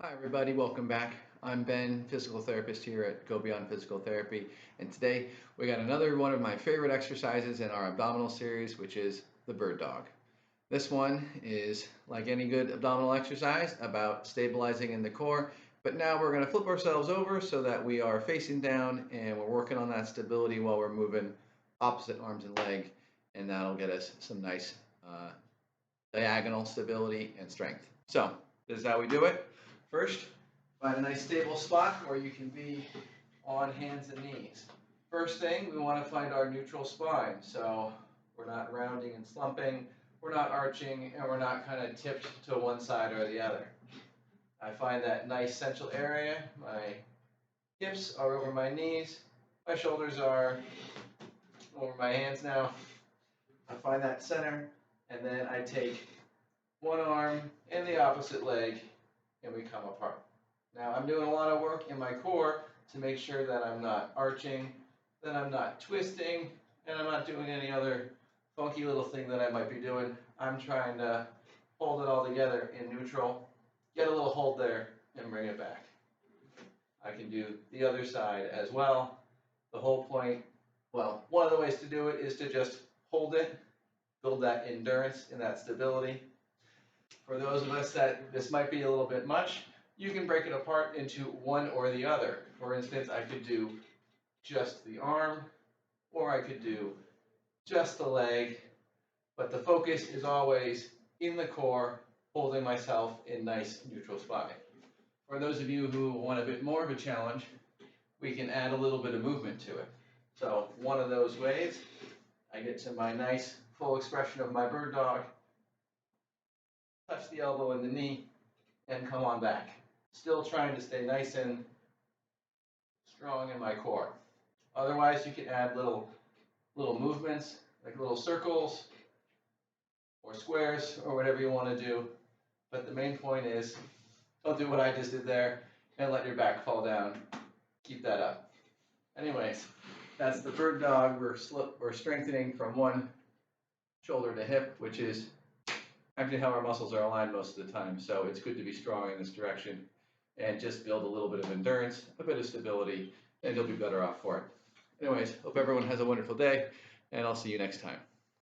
Hi, everybody. Welcome back. I'm Ben, physical therapist here at Go Beyond Physical Therapy. And today we got another one of my favorite exercises in our abdominal series, which is the bird dog. This one is, like any good abdominal exercise, about stabilizing in the core. But now we're going to flip ourselves over so that we are facing down and we're working on that stability while we're moving opposite arms and leg. And that'll get us some nice diagonal stability and strength. So this is how we do it. First, find a nice stable spot where you can be on hands and knees. First thing, we want to find our neutral spine. So we're not rounding and slumping, we're not arching, and we're not kind of tipped to one side or the other. I find that nice central area. My hips are over my knees. My shoulders are over my hands now. I find that center, and then I take one arm and the opposite leg, and we come apart. Now I'm doing a lot of work in my core to make sure that I'm not arching, that I'm not twisting, and I'm not doing any other funky little thing that I might be doing. I'm trying to hold it all together in neutral, get a little hold there, and bring it back. I can do the other side as well. The whole point, well, one of the ways to do it is to just hold it, build that endurance and that stability. For those of us that this might be a little bit much, you can break it apart into one or the other. For instance, I could do just the arm, or I could do just the leg, but the focus is always in the core, holding myself in nice neutral spine. For those of you who want a bit more of a challenge, we can add a little bit of movement to it. So one of those ways, I get to my nice full expression of my bird dog, touch the elbow and the knee, and come on back. Still trying to stay nice and strong in my core. Otherwise, you can add little movements, like little circles or squares or whatever you want to do. But the main point is, don't do what I just did there and let your back fall down. Keep that up. Anyways, that's the bird dog. We're strengthening from one shoulder to hip, which is actually how our muscles are aligned most of the time. So it's good to be strong in this direction and just build a little bit of endurance, a bit of stability, and you'll be better off for it. Anyways, hope everyone has a wonderful day, and I'll see you next time.